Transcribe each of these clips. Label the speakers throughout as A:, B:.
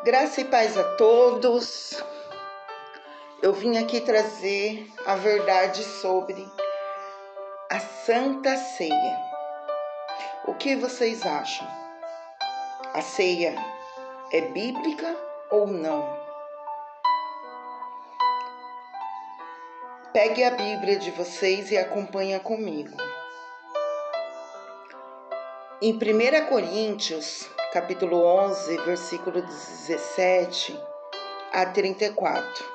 A: Graça e paz a todos. Eu vim aqui trazer a verdade sobre a Santa Ceia. O que vocês acham? A ceia é bíblica ou não? Pegue a Bíblia de vocês e acompanhe comigo. Em 1 Coríntios, capítulo 11, versículo 17 a 34.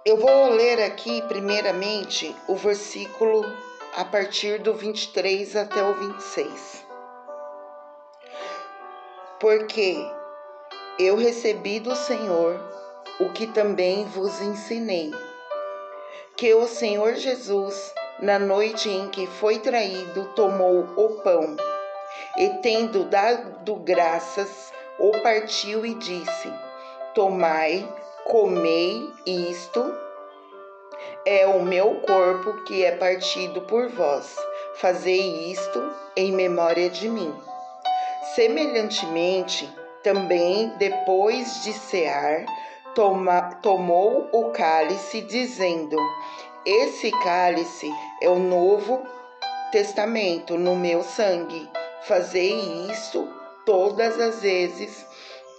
A: Eu vou ler aqui, primeiramente, o versículo a partir do 23 até o 26. Porque eu recebi do Senhor o que também vos ensinei, que o Senhor Jesus, na noite em que foi traído, tomou o pão, e tendo dado graças, o partiu e disse: Tomai, comei, isto é o meu corpo que é partido por vós. Fazei isto em memória de mim. Semelhantemente, também depois de cear, tomou o cálice, dizendo: Esse cálice é o novo testamento no meu sangue. Fazei isto todas as vezes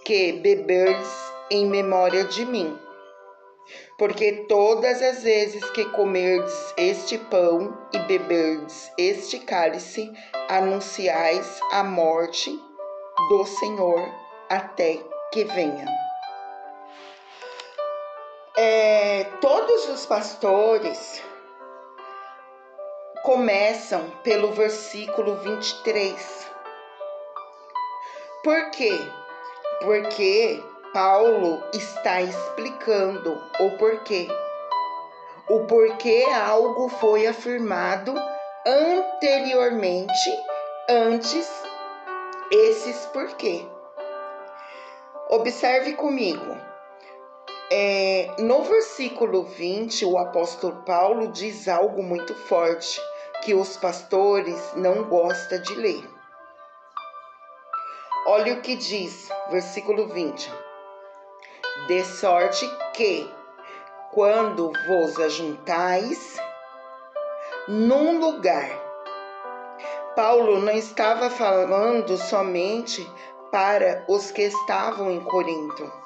A: que beberdes em memória de mim. Porque todas as vezes que comerdes este pão e beberdes este cálice, anunciais a morte do Senhor até que venha. Todos os pastores começam pelo versículo 23. Por quê? Porque Paulo está explicando o porquê. O porquê algo foi afirmado anteriormente, antes esses porquê. Observe comigo. No versículo 20, o apóstolo Paulo diz algo muito forte que os pastores não gostam de ler. Olha o que diz, versículo 20. De sorte que, quando vos ajuntais num lugar, Paulo não estava falando somente para os que estavam em Corinto.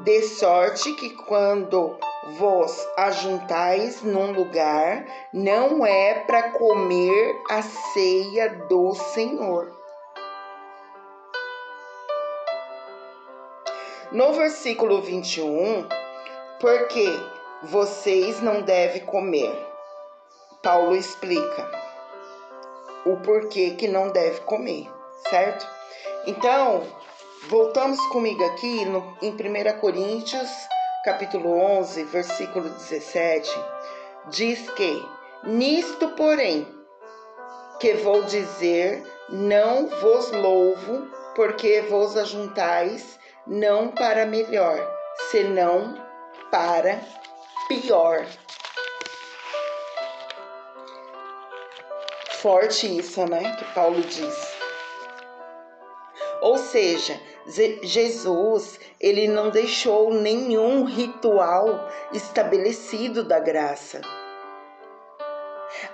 A: De sorte que quando vos ajuntais num lugar, não é para comer a ceia do Senhor. No versículo 21, porque vocês não devem comer. Paulo explica o porquê que não deve comer, certo? Então, voltamos comigo aqui em 1 Coríntios, capítulo 11, versículo 17, diz que, nisto, porém, que vou dizer, não vos louvo, porque vos ajuntais, não para melhor, senão para pior. Forte isso, né? Que Paulo diz. Ou seja, Jesus, ele não deixou nenhum ritual estabelecido da graça.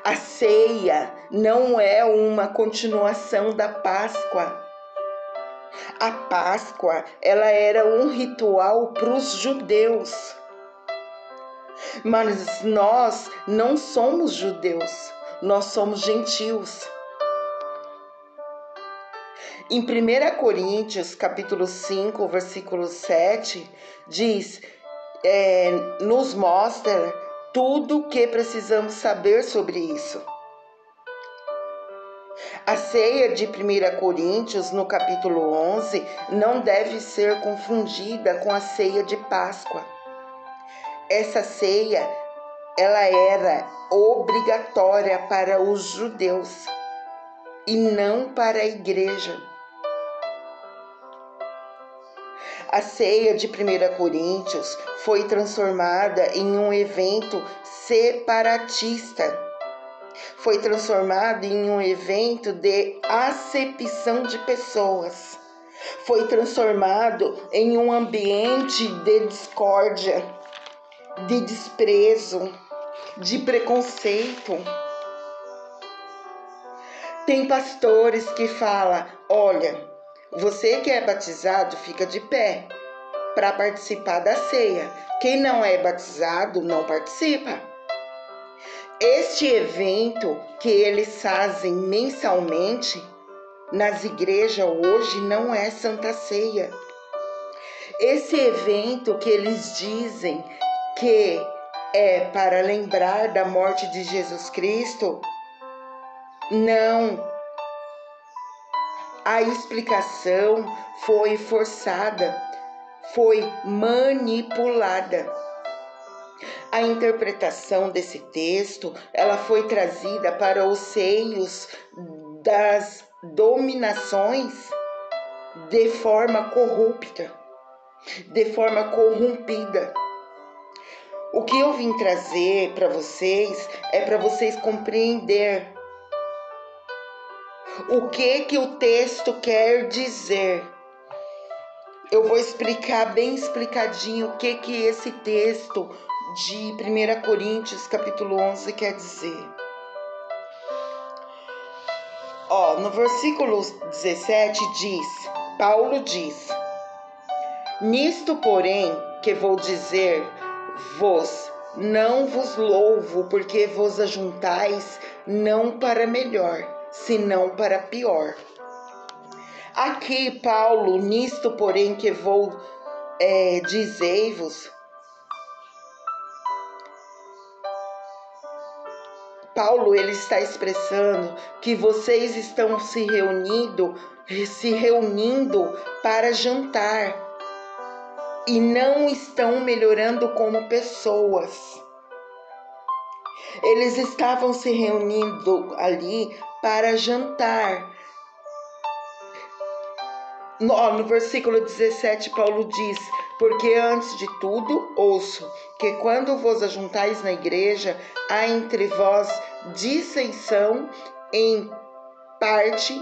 A: A ceia não é uma continuação da Páscoa. A Páscoa, ela era um ritual para os judeus. Mas nós não somos judeus, nós somos gentios. Em 1 Coríntios, capítulo 5, versículo 7, diz, nos mostra tudo o que precisamos saber sobre isso. A ceia de 1 Coríntios, no capítulo 11, não deve ser confundida com a ceia de Páscoa. Essa ceia, ela era obrigatória para os judeus e não para a igreja. A ceia de 1 Coríntios foi transformada em um evento separatista, Foi transformado em um evento de acepção de pessoas. Foi transformado em um ambiente de discórdia, de desprezo, de preconceito. Tem pastores que falam: olha, você que é batizado fica de pé para participar da ceia. Quem não é batizado não participa. Este evento que eles fazem mensalmente nas igrejas hoje não é Santa Ceia. Esse evento que eles dizem que é para lembrar da morte de Jesus Cristo, não. A explicação foi forçada, foi manipulada. A interpretação desse texto, ela foi trazida para os seios das dominações de forma corrupta, de forma corrompida. O que eu vim trazer para vocês é para vocês compreender o que o texto quer dizer. Eu vou explicar bem explicadinho o que esse texto de 1 Coríntios capítulo 11 quer dizer. No versículo 17 Paulo diz: nisto, porém, que vou dizer-vos, não vos louvo, porque vos ajuntais não para melhor, senão para pior. Aqui, Paulo, nisto, porém, que vou dizer-vos, Paulo, ele está expressando que vocês estão se reunindo para jantar e não estão melhorando como pessoas. Eles estavam se reunindo ali para jantar. No versículo 17, Paulo diz: porque antes de tudo ouço que quando vos ajuntais na igreja, há entre vós dissensão, em parte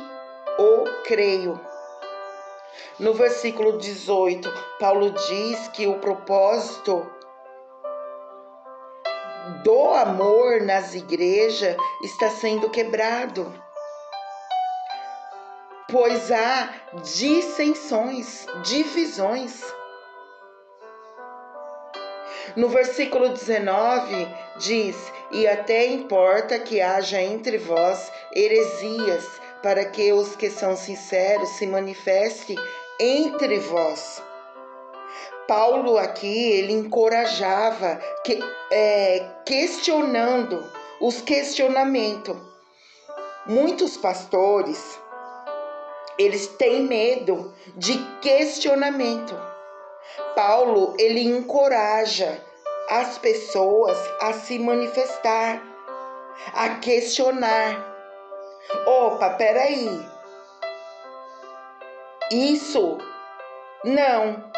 A: o creio. No versículo 18, Paulo diz que o propósito do amor nas igrejas está sendo quebrado, pois há dissensões, divisões. No versículo 19 diz: e até importa que haja entre vós heresias, para que os que são sinceros se manifestem entre vós. Paulo aqui, ele encorajava, questionando os questionamentos. Muitos pastores, eles têm medo de questionamento. Paulo, ele encoraja as pessoas a se manifestar, a questionar. Opa, peraí. Isso não.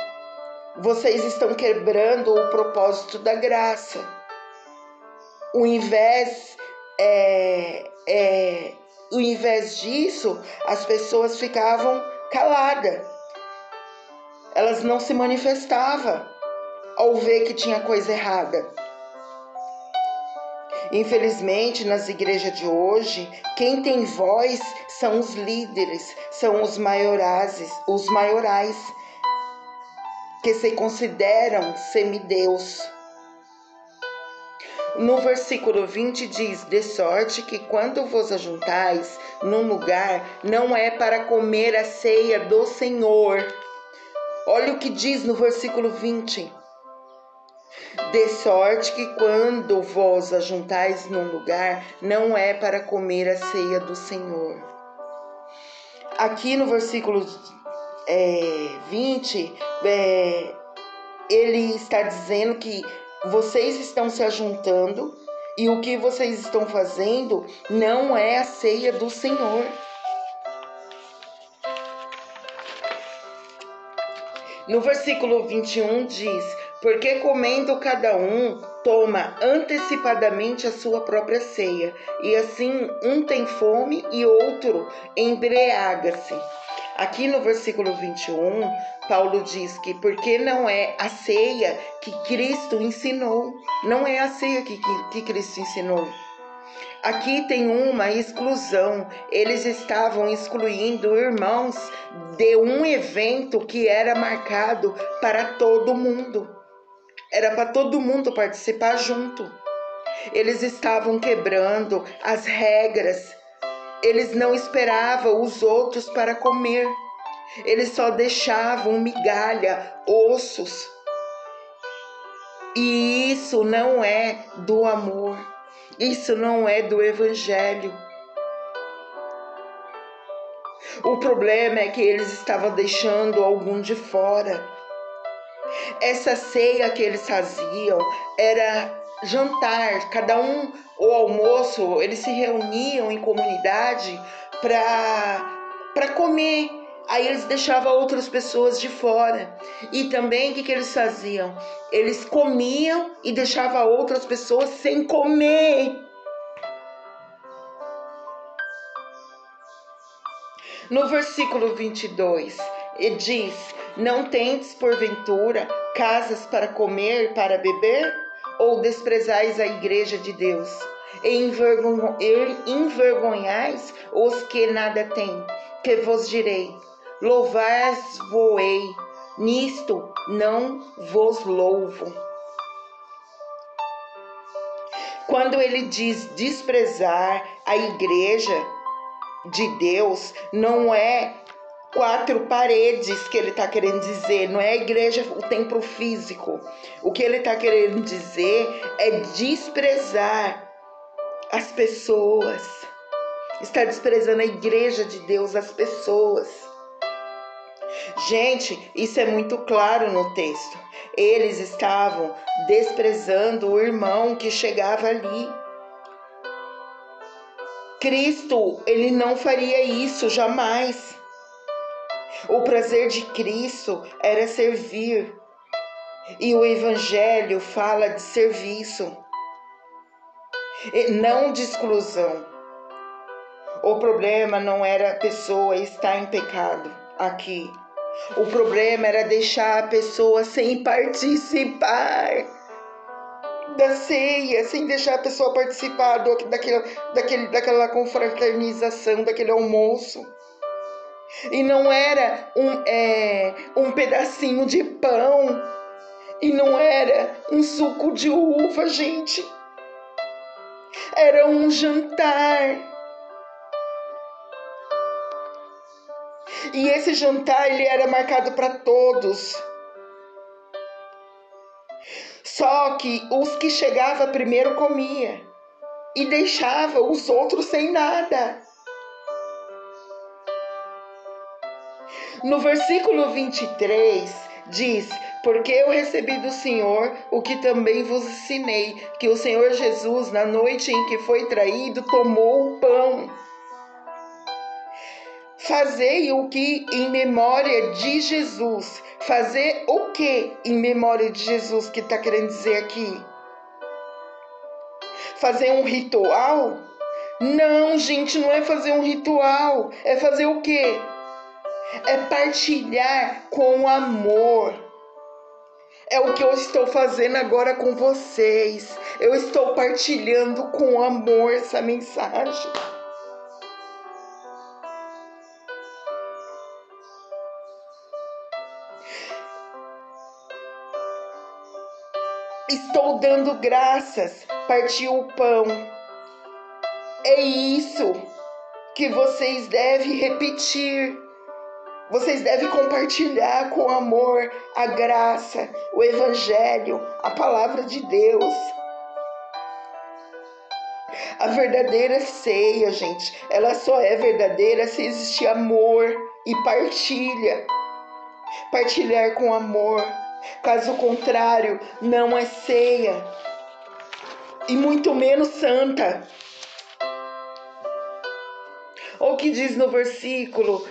A: Vocês estão quebrando o propósito da graça. Ao invés disso, as pessoas ficavam caladas. Elas não se manifestavam ao ver que tinha coisa errada. Infelizmente, nas igrejas de hoje, quem tem voz são os líderes, são os maiorais, que se consideram semideus. No versículo 20 diz: de sorte que quando vos ajuntais num lugar, não é para comer a ceia do Senhor. Olha o que diz no versículo 20. De sorte que quando vos ajuntais num lugar, não é para comer a ceia do Senhor. Aqui no versículo 20, ele está dizendo que vocês estão se ajuntando e o que vocês estão fazendo não é a ceia do Senhor. No versículo 21 diz: porque comendo cada um toma antecipadamente a sua própria ceia, e assim um tem fome e outro embriaga-se. Aqui no versículo 21, Paulo diz que porque não é a ceia que Cristo ensinou, não é a ceia que Cristo ensinou. Aqui tem uma exclusão, eles estavam excluindo irmãos de um evento que era marcado para todo mundo. Era para todo mundo participar junto. Eles estavam quebrando as regras. Eles não esperavam os outros para comer. Eles só deixavam migalha, ossos. E isso não é do amor. Isso não é do evangelho. O problema é que eles estavam deixando algum de fora. Essa ceia que eles faziam era jantar, cada um, o almoço, eles se reuniam em comunidade para comer. Aí eles deixavam outras pessoas de fora. E também o que eles faziam? Eles comiam e deixavam outras pessoas sem comer. No versículo 22, ele diz: não tendes porventura casas para comer e para beber? Ou desprezais a igreja de Deus? E envergonhais os que nada têm? Que vos direi: louvai-vos-ei, nisto não vos louvo. Quando ele diz desprezar a igreja de Deus, não é 4 paredes que ele está querendo dizer, não é a igreja, o templo físico. O que ele está querendo dizer é desprezar as pessoas. Está desprezando a igreja de Deus, as pessoas. Gente, isso é muito claro no texto. Eles estavam desprezando o irmão que chegava ali. Cristo, ele não faria isso jamais. O prazer de Cristo era servir. E o Evangelho fala de serviço, não de exclusão. O problema não era a pessoa estar em pecado aqui. O problema era deixar a pessoa sem participar da ceia, sem deixar a pessoa participar daquela confraternização, daquele almoço. E não era um pedacinho de pão, e não era um suco de uva, gente. Era um jantar. E esse jantar, ele era marcado para todos. Só que os que chegavam primeiro comia e deixava os outros sem nada. No versículo 23 diz: porque eu recebi do Senhor o que também vos ensinei, que o Senhor Jesus, na noite em que foi traído, tomou o pão. Fazei o que em memória de Jesus. Fazer o que em memória de Jesus, que está querendo dizer aqui? Fazer um ritual? Não, gente, não é fazer um ritual. É fazer o quê? É partilhar com amor. É o que eu estou fazendo agora com vocês. Eu estou partilhando com amor essa mensagem. Estou dando graças, partiu o pão. É isso que vocês devem repetir. Vocês devem compartilhar com amor a graça, o evangelho, a palavra de Deus. A verdadeira ceia, gente, ela só é verdadeira se existir amor e partilha. Partilhar com amor. Caso contrário, não é ceia. E muito menos santa. Ou que diz no versículo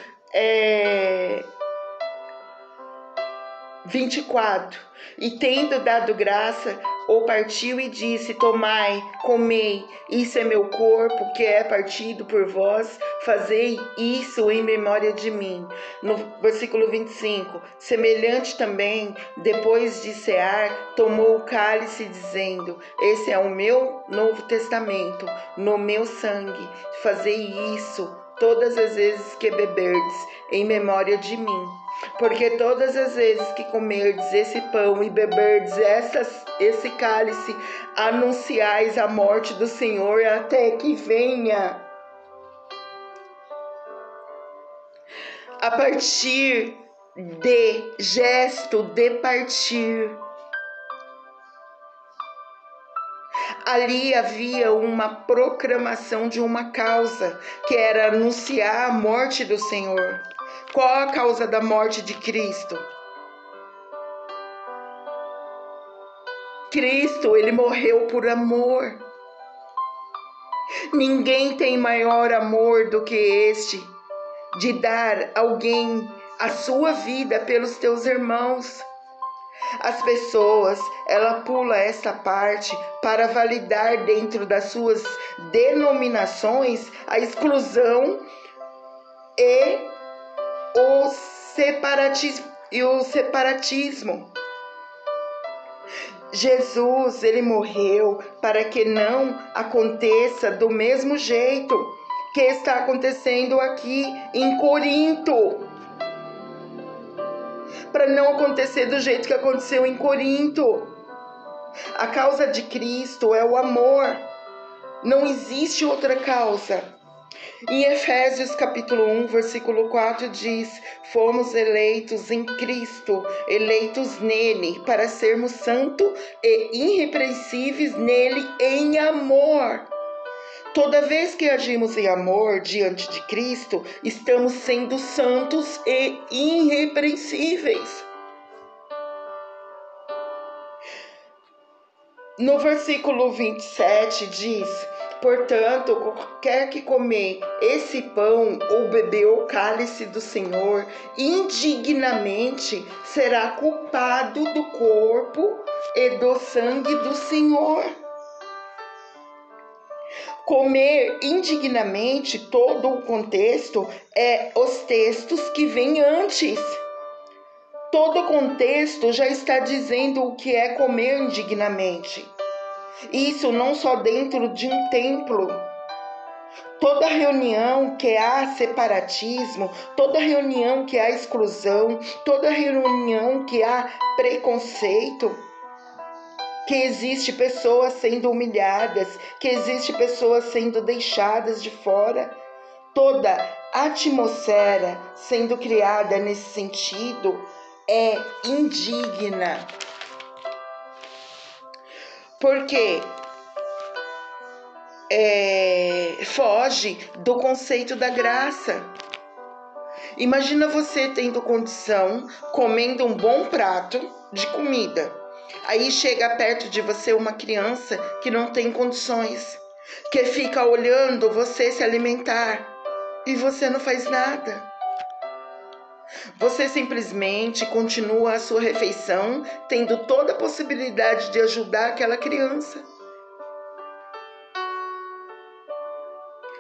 A: 24: e tendo dado graça, o partiu e disse: tomai, comei, isso é meu corpo, que é partido por vós, fazei isso em memória de mim. No versículo 25, semelhante também, depois de cear, tomou o cálice, dizendo: esse é o meu novo testamento, no meu sangue, fazei isso todas as vezes que beberdes, em memória de mim. Porque todas as vezes que comerdes esse pão e beberdes esse cálice, anunciais a morte do Senhor até que venha. A partir de gesto de partir, ali havia uma proclamação de uma causa, que era anunciar a morte do Senhor. Qual a causa da morte de Cristo? Cristo, ele morreu por amor. Ninguém tem maior amor do que este, de dar alguém a sua vida pelos teus irmãos. As pessoas, ela pula essa parte para validar dentro das suas denominações a exclusão e o separatismo. Jesus, ele morreu para que não aconteça do mesmo jeito que está acontecendo aqui em Corinto. Para não acontecer do jeito que aconteceu em Corinto. A causa de Cristo é o amor. Não existe outra causa. Em Efésios capítulo 1, versículo 4 diz: fomos eleitos em Cristo, eleitos nele, para sermos santos e irrepreensíveis nele em amor. Toda vez que agimos em amor diante de Cristo, estamos sendo santos e irrepreensíveis. No versículo 27 diz: portanto, qualquer que comer esse pão ou beber o cálice do Senhor indignamente será culpado do corpo e do sangue do Senhor. Comer indignamente, todo o contexto é os textos que vêm antes. Todo o contexto já está dizendo o que é comer indignamente. Isso não só dentro de um templo. Toda reunião que há separatismo, toda reunião que há exclusão, toda reunião que há preconceito, que existe pessoas sendo humilhadas, que existe pessoas sendo deixadas de fora, toda atmosfera sendo criada nesse sentido é indigna. Porque foge do conceito da graça. Imagina você tendo condição, comendo um bom prato de comida. Aí chega perto de você uma criança que não tem condições, que fica olhando você se alimentar e você não faz nada. Você simplesmente continua a sua refeição, tendo toda a possibilidade de ajudar aquela criança.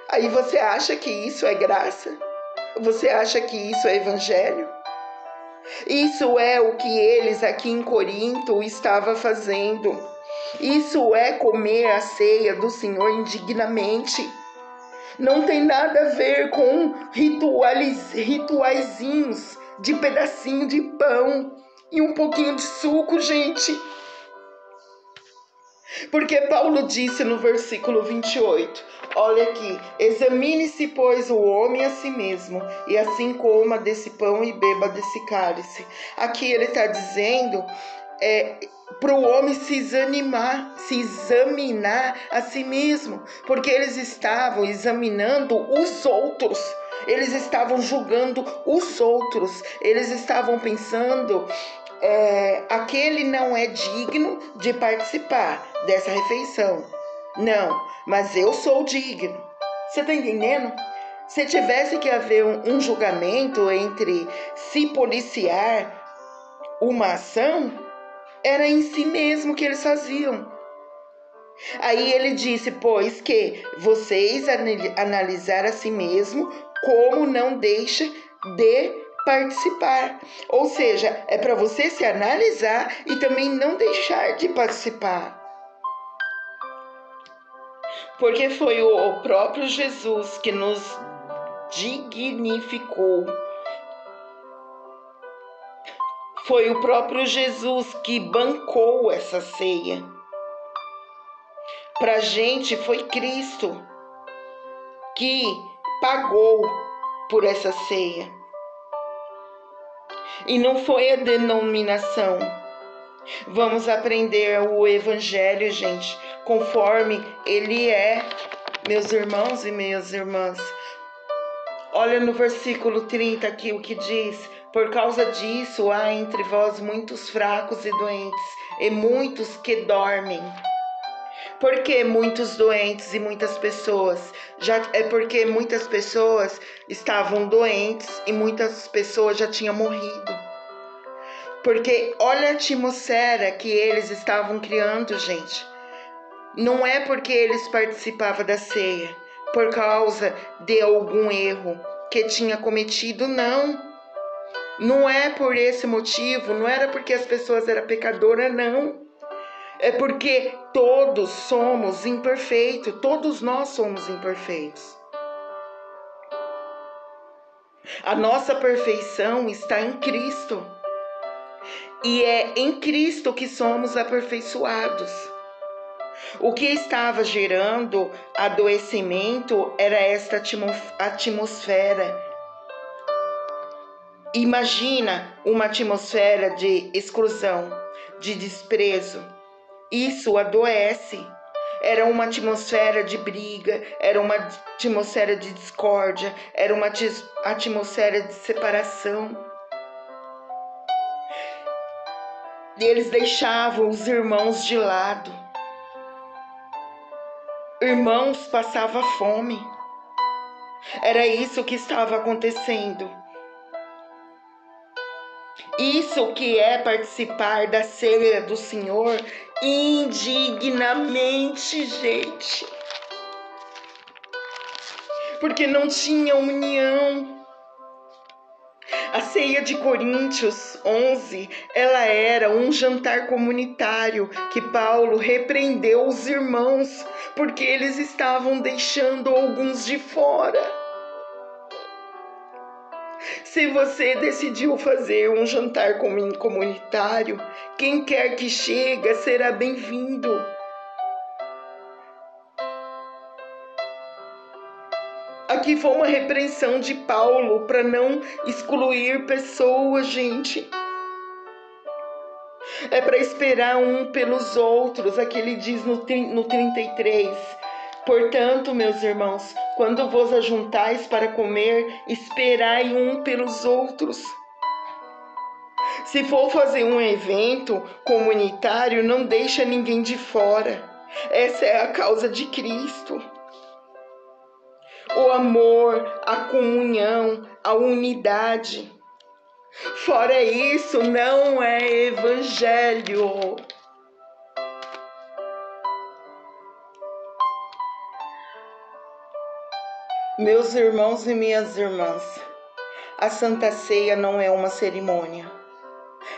A: Aí você acha que isso é graça? Você acha que isso é evangelho? Isso é o que eles aqui em Corinto estavam fazendo. Isso é comer a ceia do Senhor indignamente. Não tem nada a ver com rituaizinhos de pedacinho de pão e um pouquinho de suco, gente. Porque Paulo disse no versículo 28, olha aqui: examine-se, pois, o homem a si mesmo, e assim coma desse pão e beba desse cálice. Aqui ele está dizendo para o homem se examinar a si mesmo, porque eles estavam examinando os outros, eles estavam julgando os outros, eles estavam pensando: aquele não é digno de participar dessa refeição. Não, mas eu sou digno. Você está entendendo? Se tivesse que haver um julgamento entre se policiar uma ação, Era em si mesmo que eles faziam. Aí ele disse, pois que vocês analisar a si mesmo como não deixa de participar. Ou seja, é para você se analisar e também não deixar de participar. Porque foi o próprio Jesus que nos dignificou. Foi o próprio Jesus que bancou essa ceia. Pra gente foi Cristo que pagou por essa ceia. E não foi a denominação. Vamos aprender o Evangelho, gente, conforme ele é, meus irmãos e minhas irmãs. Olha no versículo 30 aqui o que diz: por causa disso há entre vós muitos fracos e doentes, e muitos que dormem. Por que muitos doentes e muitas pessoas? É porque muitas pessoas estavam doentes e muitas pessoas já tinham morrido. Porque olha a atmosfera que eles estavam criando, gente. Não é porque eles participavam da ceia, por causa de algum erro que tinha cometido, não. Não é por esse motivo, não era porque as pessoas eram pecadoras, não. É porque todos somos imperfeitos, todos nós somos imperfeitos. A nossa perfeição está em Cristo. E é em Cristo que somos aperfeiçoados. O que estava gerando adoecimento era esta atmosfera. Imagina uma atmosfera de exclusão, de desprezo. Isso adoece. Era uma atmosfera de briga, era uma atmosfera de discórdia, era uma atmosfera de separação. E eles deixavam os irmãos de lado. Irmãos passavam fome. Era isso que estava acontecendo. Isso que é participar da ceia do Senhor indignamente, gente. Porque não tinha união. A ceia de Coríntios 11, ela era um jantar comunitário que Paulo repreendeu os irmãos porque eles estavam deixando alguns de fora. Se você decidiu fazer um jantar comunitário, quem quer que chegue será bem-vindo. Aqui foi uma repreensão de Paulo para não excluir pessoas, gente. É para esperar um pelos outros, aqui ele diz no 33. Portanto, meus irmãos, quando vos ajuntais para comer, esperai um pelos outros. Se for fazer um evento comunitário, não deixa ninguém de fora. Essa é a causa de Cristo. O amor, a comunhão, a unidade. Fora isso, não é evangelho. Meus irmãos e minhas irmãs, a Santa Ceia não é uma cerimônia.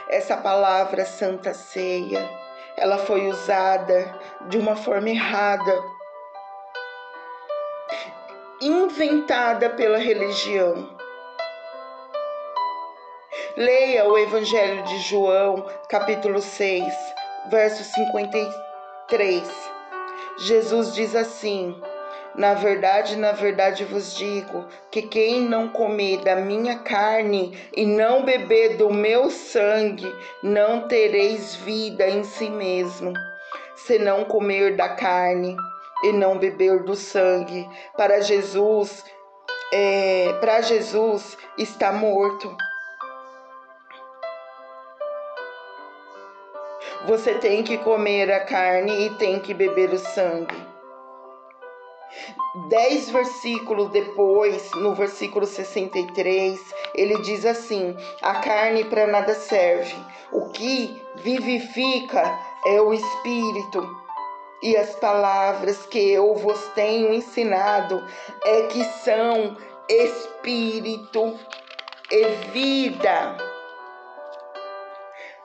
A: Essa palavra Santa Ceia, ela foi usada de uma forma errada, inventada pela religião. Leia o Evangelho de João, capítulo 6, verso 53. Jesus diz assim: na verdade vos digo que quem não comer da minha carne e não beber do meu sangue, não tereis vida em si mesmo. Se não comer da carne e não beber do sangue, para Jesus está morto. Você tem que comer a carne e tem que beber o sangue. 10 versículos depois, no versículo 63, ele diz assim: a carne para nada serve, o que vivifica é o Espírito. E as palavras que eu vos tenho ensinado é que são Espírito e vida.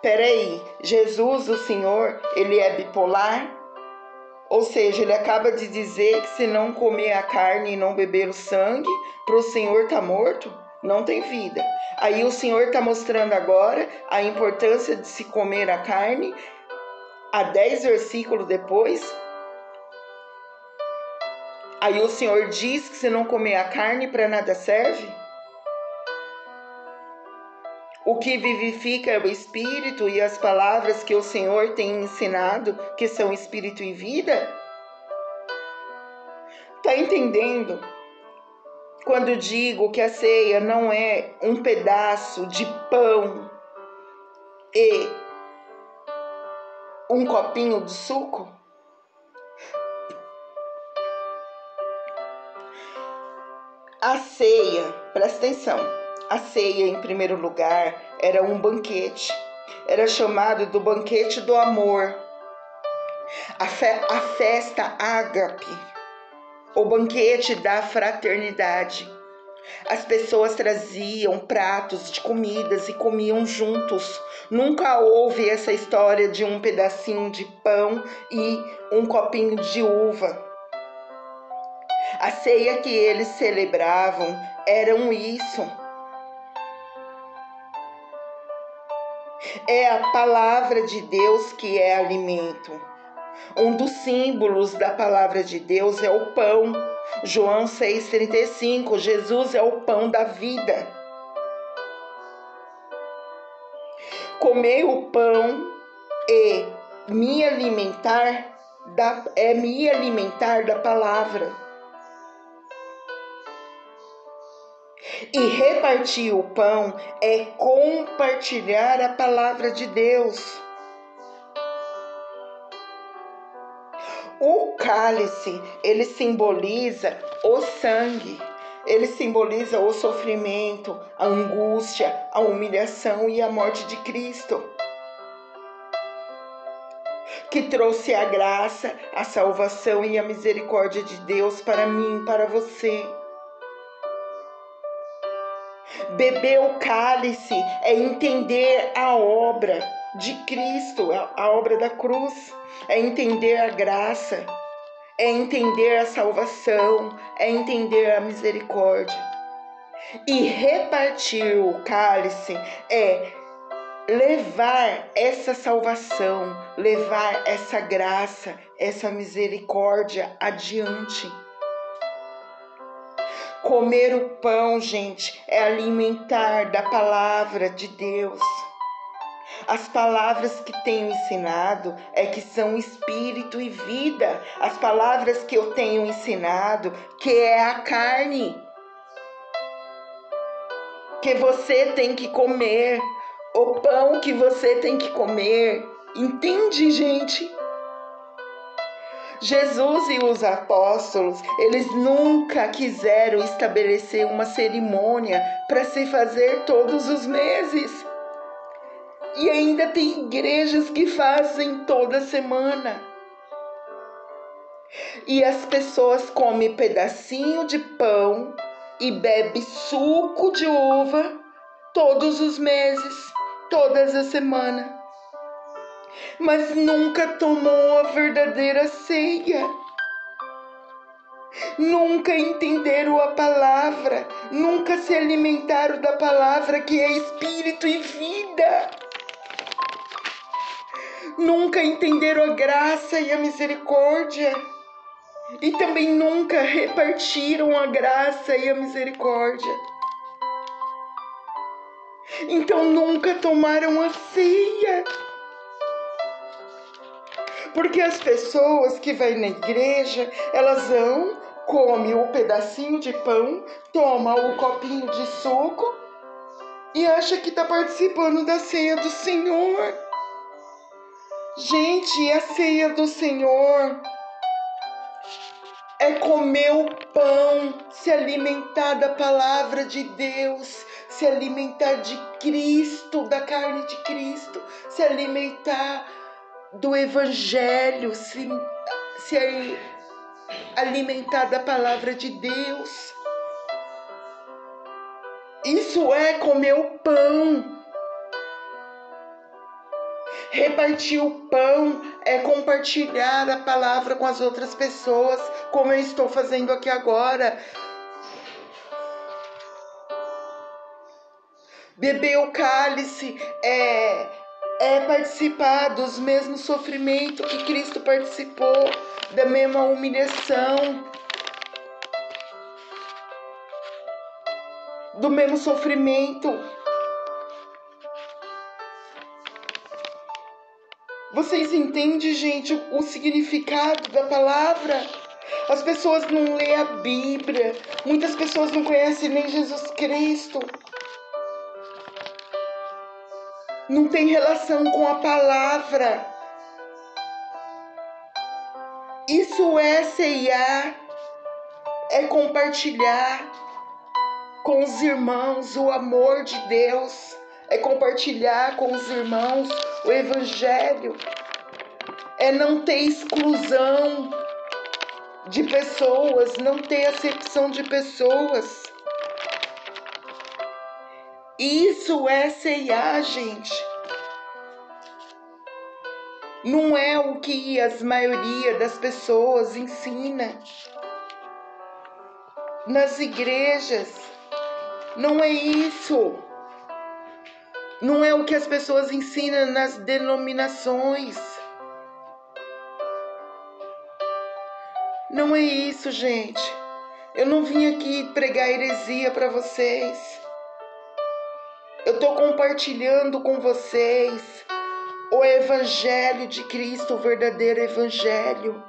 A: Peraí, Jesus, o Senhor, ele é bipolar? Ou seja, ele acaba de dizer que se não comer a carne e não beber o sangue, para o Senhor tá morto? Não tem vida. Aí o Senhor está mostrando agora a importância de se comer a carne, a 10 versículos depois. Aí o Senhor diz que se não comer a carne, para nada serve? O que vivifica é o Espírito e as palavras que o Senhor tem ensinado, que são Espírito e vida? Tá entendendo? Quando digo que a ceia não é um pedaço de pão e um copinho de suco? A ceia, presta atenção, a ceia, em primeiro lugar, era um banquete. Era chamado do banquete do amor. A festa ágape, o banquete da fraternidade. As pessoas traziam pratos de comidas e comiam juntos. Nunca houve essa história de um pedacinho de pão e um copinho de uva. A ceia que eles celebravam eram isso. É a palavra de Deus que é alimento. Um dos símbolos da palavra de Deus é o pão. João 6,35, Jesus é o pão da vida. Comer o pão é me alimentar da palavra. E repartir o pão é compartilhar a palavra de Deus. O cálice, ele simboliza o sangue, ele simboliza o sofrimento, a angústia, a humilhação e a morte de Cristo, que trouxe a graça, a salvação e a misericórdia de Deus para mim e para você. Beber o cálice é entender a obra de Cristo, a obra da cruz, é entender a graça, é entender a salvação, é entender a misericórdia. E repartir o cálice é levar essa salvação, levar essa graça, essa misericórdia adiante. Comer o pão, gente, é alimentar da palavra de Deus. As palavras que tenho ensinado é que são espírito e vida. As palavras que eu tenho ensinado, que é a carne, que você tem que comer, o pão que você tem que comer. Entende, gente? Jesus e os apóstolos, eles nunca quiseram estabelecer uma cerimônia para se fazer todos os meses. E ainda tem igrejas que fazem toda semana. E as pessoas comem pedacinho de pão e bebem suco de uva todos os meses, todas as semanas. Mas nunca tomou a verdadeira ceia. Nunca entenderam a palavra, nunca se alimentaram da palavra que é espírito e vida. Nunca entenderam a graça e a misericórdia. E também nunca repartiram a graça e a misericórdia. Então nunca tomaram a ceia. Porque as pessoas que vão na igreja, elas vão, comem o pedacinho de pão, tomam o copinho de suco e acha que está participando da ceia do Senhor. Gente, a ceia do Senhor é comer o pão, se alimentar da palavra de Deus, se alimentar de Cristo, da carne de Cristo, se alimentar do Evangelho, se alimentar da palavra de Deus. Isso é comer o pão. Repartir o pão é compartilhar a palavra com as outras pessoas, como eu estou fazendo aqui agora. Beber o cálice é participar dos mesmos sofrimentos que Cristo participou, da mesma humilhação, do mesmo sofrimento. Vocês entendem, gente, o significado da palavra? As pessoas não lêem a Bíblia, muitas pessoas não conhecem nem Jesus Cristo. Não tem relação com a palavra. Isso é ceiar, é compartilhar com os irmãos o amor de Deus, é compartilhar com os irmãos o Evangelho, é não ter exclusão de pessoas, não ter acepção de pessoas. Isso é ceiar, gente. Não é o que a maioria das pessoas ensina nas igrejas. Não é isso. Não é o que as pessoas ensinam nas denominações. Não é isso, gente. Eu não vim aqui pregar heresia para vocês. Eu estou compartilhando com vocês o Evangelho de Cristo, o verdadeiro Evangelho.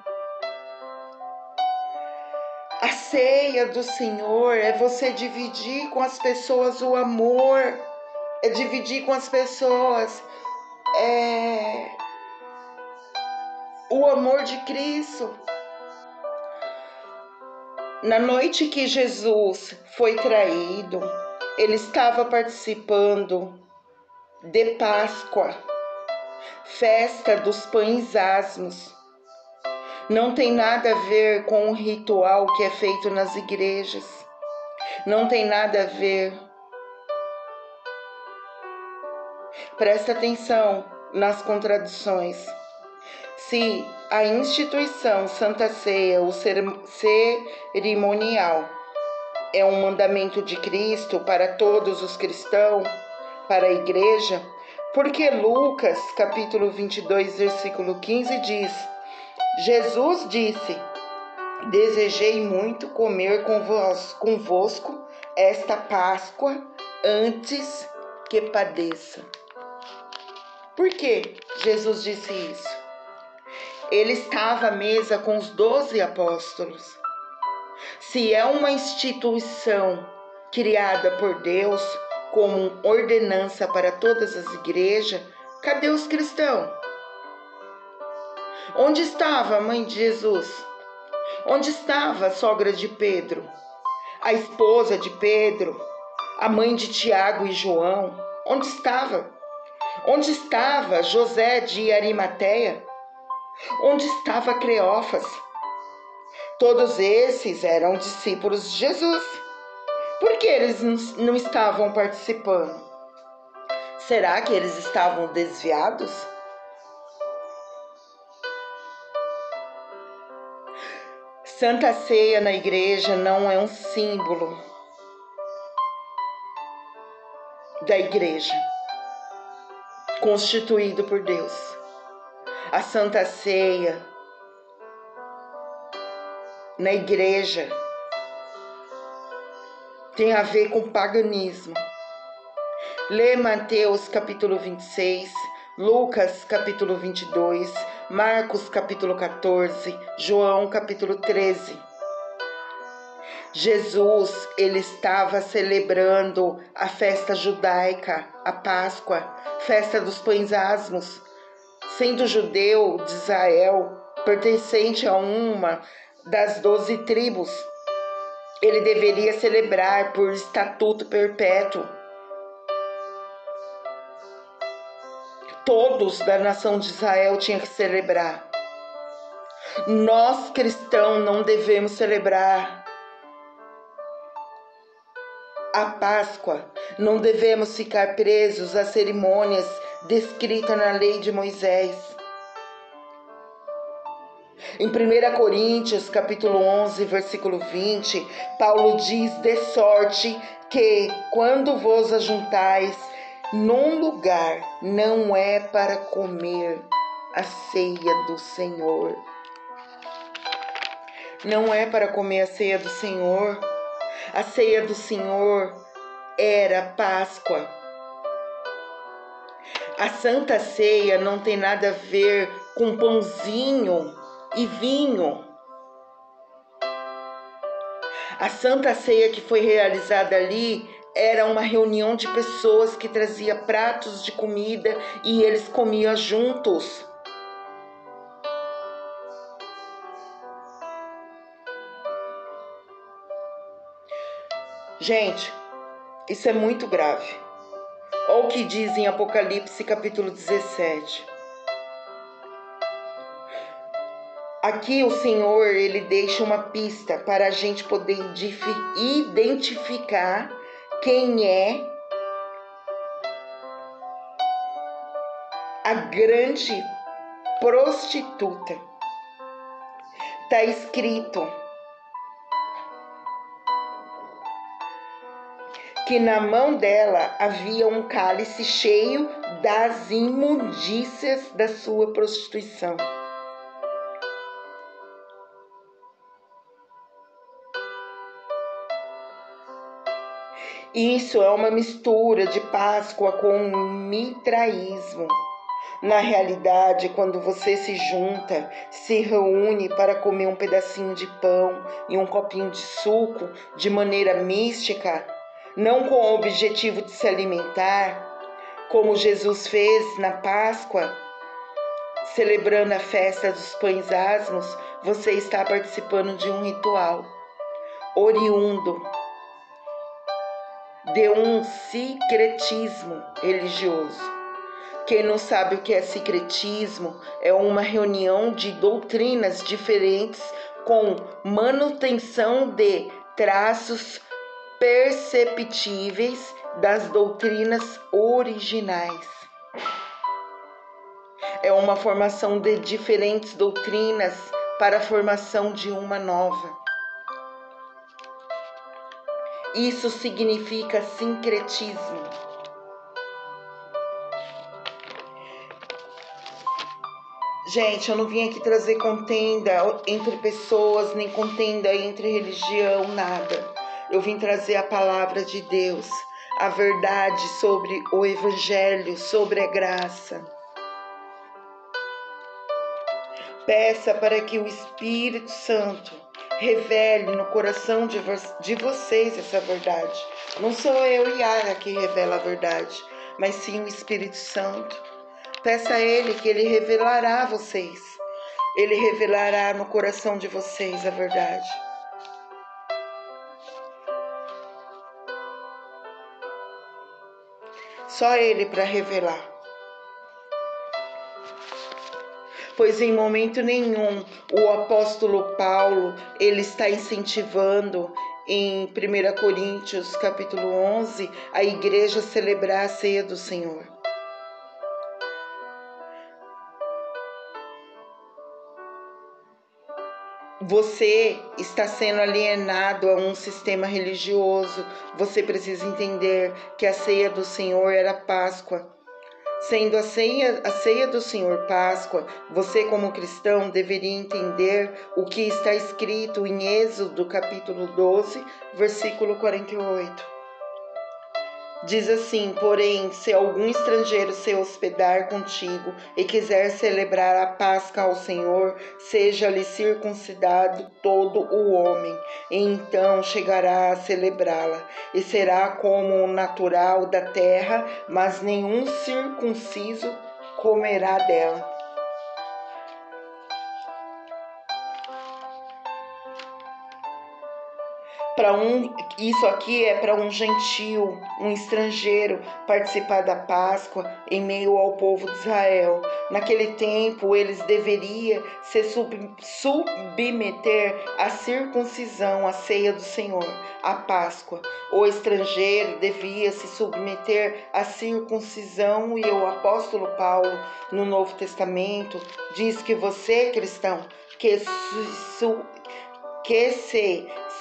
A: A ceia do Senhor é você dividir com as pessoas o amor, é dividir com as pessoas o amor de Cristo. Na noite que Jesus foi traído, ele estava participando de Páscoa, festa dos pães asmos. Não tem nada a ver com o ritual que é feito nas igrejas. Não tem nada a ver. Presta atenção nas contradições. Se a instituição Santa Ceia, o cerimonial, é um mandamento de Cristo para todos os cristãos, para a igreja, porque Lucas, capítulo 22, versículo 15 diz: Jesus disse: desejei muito comer convosco esta Páscoa antes que padeça. Por que Jesus disse isso? Ele estava à mesa com os 12 apóstolos. Se é uma instituição criada por Deus como ordenança para todas as igrejas, cadê os cristãos? Onde estava a mãe de Jesus? Onde estava a sogra de Pedro? A esposa de Pedro? A mãe de Tiago e João? Onde estava? Onde estava José de Arimateia? Onde estava Cleófas? Todos esses eram discípulos de Jesus. Por que eles não estavam participando? Será que eles estavam desviados? Santa Ceia na igreja não é um símbolo da igreja constituído por Deus. A Santa Ceia na igreja tem a ver com paganismo. Lê Mateus capítulo 26, Lucas capítulo 22, Marcos capítulo 14, João capítulo 13. Jesus, ele estava celebrando a festa judaica, a Páscoa, festa dos pães asmos, sendo judeu de Israel, pertencente a uma das 12 tribos. Ele deveria celebrar por estatuto perpétuo. Todos da nação de Israel tinham que celebrar. Nós, cristãos, não devemos celebrar a Páscoa. Não devemos ficar presos às cerimônias descritas na lei de Moisés. Em 1 Coríntios, capítulo 11, versículo 20, Paulo diz: de sorte que, quando vos ajuntais num lugar, não é para comer a ceia do Senhor. Não é para comer a ceia do Senhor. A ceia do Senhor era Páscoa. A Santa Ceia não tem nada a ver com pãozinho e vinho. A Santa Ceia que foi realizada ali era uma reunião de pessoas que trazia pratos de comida e eles comiam juntos. Gente, isso é muito grave. Olha o que diz em Apocalipse capítulo 17. Aqui o Senhor, ele deixa uma pista para a gente poder identificar quem é a grande prostituta. Está escrito que na mão dela havia um cálice cheio das imundícias da sua prostituição. Isso é uma mistura de Páscoa com mitraísmo. Na realidade, quando você se junta, se reúne para comer um pedacinho de pão e um copinho de suco de maneira mística, não com o objetivo de se alimentar, como Jesus fez na Páscoa, celebrando a festa dos pães asmos, você está participando de um ritual oriundo de um sincretismo religioso. Quem não sabe o que é sincretismo, é uma reunião de doutrinas diferentes com manutenção de traços perceptíveis das doutrinas originais. É uma formação de diferentes doutrinas para a formação de uma nova. Isso significa sincretismo. Gente, eu não vim aqui trazer contenda entre pessoas, nem contenda entre religião, nada. Eu vim trazer a palavra de Deus, a verdade sobre o Evangelho, sobre a graça. Peça para que o Espírito Santo revele no coração de vocês essa verdade. Não sou eu, Yara, que revela a verdade, mas sim o Espírito Santo. Peça a Ele que Ele revelará a vocês. Ele revelará no coração de vocês a verdade. Só Ele para revelar. Pois em momento nenhum o apóstolo Paulo, ele está incentivando em 1 Coríntios capítulo 11, a igreja a celebrar a ceia do Senhor. Você está sendo alienado a um sistema religioso. Você precisa entender que a ceia do Senhor era Páscoa. Sendo a ceia do Senhor Páscoa, você como cristão deveria entender o que está escrito em Êxodo capítulo 12, versículo 48. Diz assim: porém, se algum estrangeiro se hospedar contigo e quiser celebrar a Páscoa ao Senhor, seja-lhe circuncidado todo o homem, e então chegará a celebrá-la, e será como o natural da terra, mas nenhum circunciso comerá dela. Isso aqui é para um gentil, um estrangeiro, participar da Páscoa em meio ao povo de Israel. Naquele tempo, eles deveriam se submeter à circuncisão, à ceia do Senhor, à Páscoa. O estrangeiro devia se submeter à circuncisão, e o apóstolo Paulo, no Novo Testamento, diz que você, cristão, que se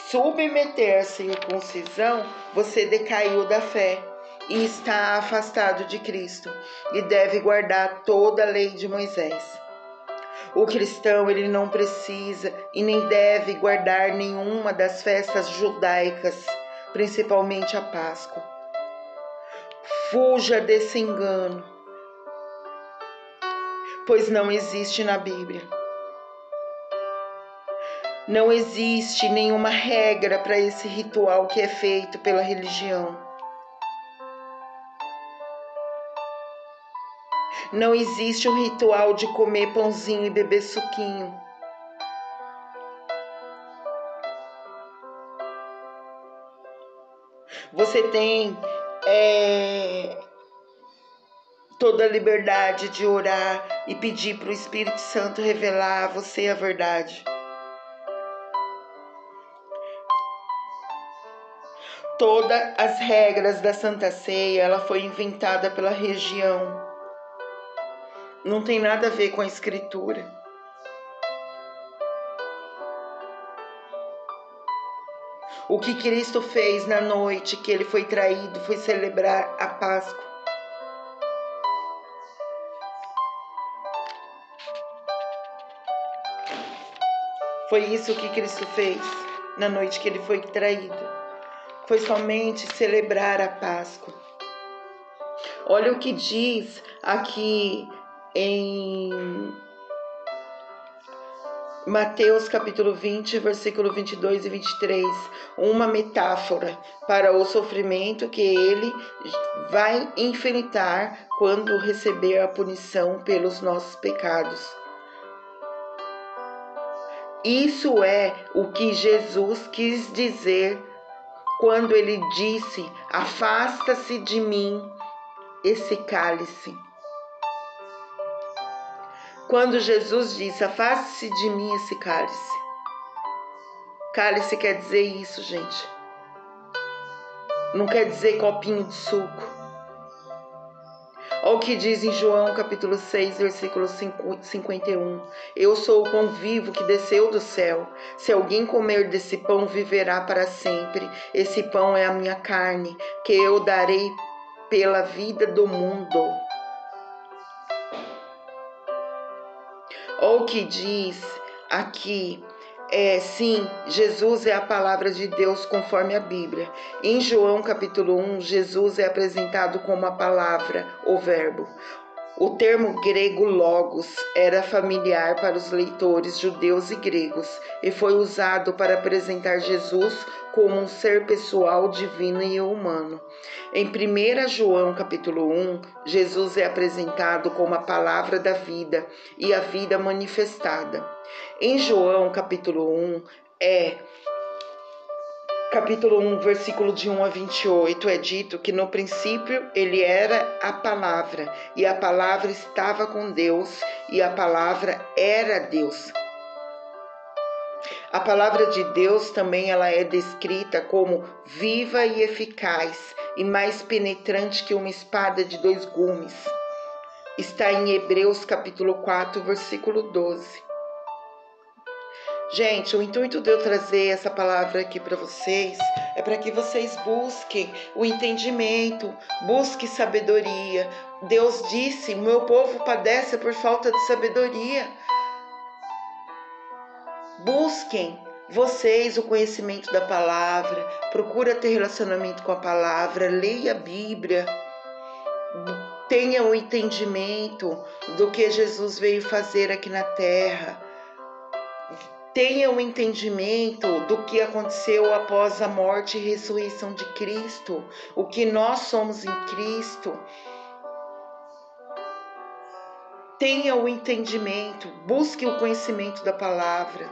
A: submeter à circuncisão, você decaiu da fé e está afastado de Cristo e deve guardar toda a lei de Moisés. O cristão, ele não precisa e nem deve guardar nenhuma das festas judaicas, principalmente a Páscoa. Fuja desse engano, pois não existe na Bíblia. Não existe nenhuma regra para esse ritual que é feito pela religião. Não existe um ritual de comer pãozinho e beber suquinho. Você tem toda a liberdade de orar e pedir para o Espírito Santo revelar a você a verdade. Todas as regras da Santa Ceia, ela foi inventada pela religião. Não tem nada a ver com a Escritura. O que Cristo fez na noite que ele foi traído foi celebrar a Páscoa. Foi isso que Cristo fez na noite que ele foi traído. Foi somente celebrar a Páscoa. Olha o que diz aqui em Mateus capítulo 20, versículo 22 e 23. Uma metáfora para o sofrimento que ele vai enfrentar quando receber a punição pelos nossos pecados. Isso é o que Jesus quis dizer quando ele disse: afasta-se de mim esse cálice. Quando Jesus disse: afaste-se de mim esse cálice. Cálice quer dizer isso, gente. Não quer dizer copinho de suco. Olha o que diz em João capítulo 6, versículo 51. Eu sou o pão vivo que desceu do céu. Se alguém comer desse pão, viverá para sempre. Esse pão é a minha carne, que eu darei pela vida do mundo. Olha o que diz aqui. Sim, Jesus é a palavra de Deus conforme a Bíblia. Em João capítulo 1, Jesus é apresentado como a palavra, o verbo. O termo grego logos era familiar para os leitores judeus e gregos e foi usado para apresentar Jesus como um ser pessoal, divino e humano. Em 1 João capítulo 1, Jesus é apresentado como a palavra da vida e a vida manifestada. Em João capítulo 1, capítulo 1, versículo de 1 a 28, é dito que no princípio ele era a palavra, e a palavra estava com Deus, e a palavra era Deus. A palavra de Deus também ela é descrita como viva e eficaz, e mais penetrante que uma espada de 2 gumes. Está em Hebreus capítulo 4, versículo 12. Gente, o intuito de eu trazer essa palavra aqui para vocês é para que vocês busquem o entendimento, busquem sabedoria. Deus disse: o meu povo padece por falta de sabedoria. Busquem vocês o conhecimento da palavra, procura ter relacionamento com a palavra, leia a Bíblia, tenha o entendimento do que Jesus veio fazer aqui na terra. Tenha um entendimento do que aconteceu após a morte e ressurreição de Cristo, o que nós somos em Cristo. Tenha o entendimento, busque o conhecimento da palavra.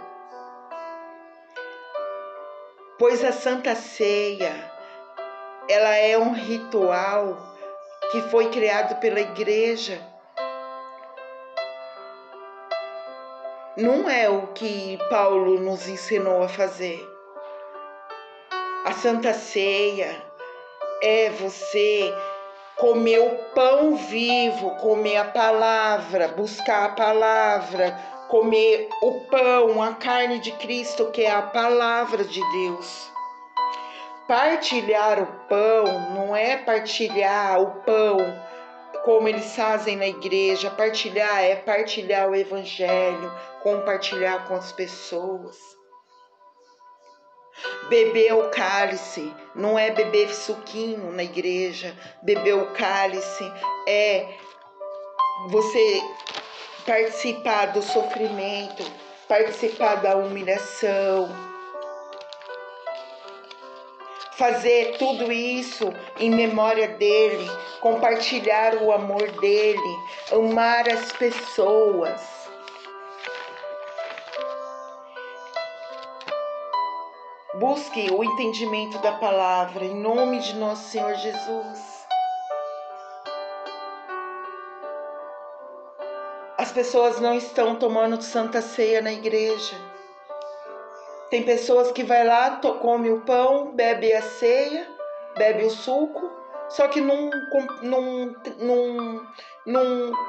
A: pois a Santa Ceia, ela é um ritual que foi criado pela igreja. Não é o que Paulo nos ensinou a fazer. A Santa Ceia é você comer o pão vivo, comer a palavra, buscar a palavra, comer o pão, a carne de Cristo, que é a palavra de Deus. Partilhar o pão não é partilhar o pão como eles fazem na igreja. Partilhar é partilhar o evangelho, compartilhar com as pessoas. Beber o cálice não é beber suquinho na igreja. Beber o cálice é você participar do sofrimento, participar da humilhação. Fazer tudo isso em memória dele, compartilhar o amor dele, amar as pessoas. Busque o entendimento da palavra em nome de nosso Senhor Jesus. As pessoas não estão tomando Santa Ceia na igreja. Tem pessoas que vai lá, come o pão, bebe a ceia, bebe o suco, só que não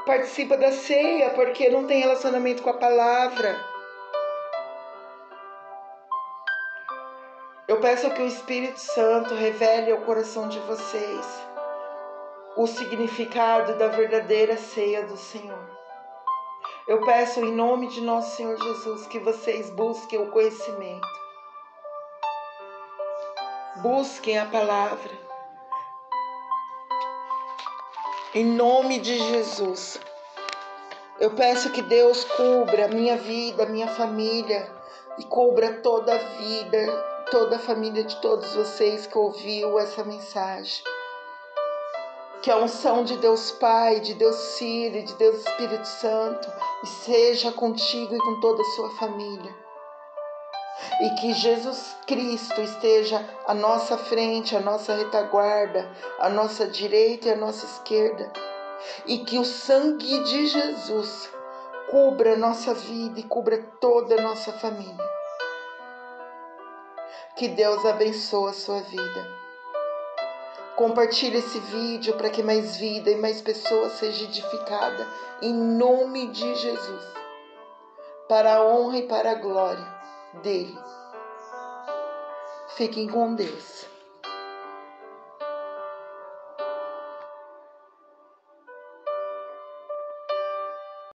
A: participa da ceia porque não tem relacionamento com a palavra. Eu peço que o Espírito Santo revele ao coração de vocês o significado da verdadeira ceia do Senhor. Eu peço em nome de nosso Senhor Jesus que vocês busquem o conhecimento. Busquem a palavra. Em nome de Jesus. Eu peço que Deus cubra a minha vida, a minha família e cubra toda a vida, toda a família de todos vocês que ouviu essa mensagem. Que a unção de Deus Pai, de Deus Filho e de Deus Espírito Santo seja contigo e com toda a sua família. E que Jesus Cristo esteja à nossa frente, à nossa retaguarda, à nossa direita e à nossa esquerda. E que o sangue de Jesus cubra a nossa vida e cubra toda a nossa família. Que Deus abençoe a sua vida. Compartilhe esse vídeo para que mais vida e mais pessoas sejam edificadas em nome de Jesus, para a honra e para a glória dele. Fiquem com Deus.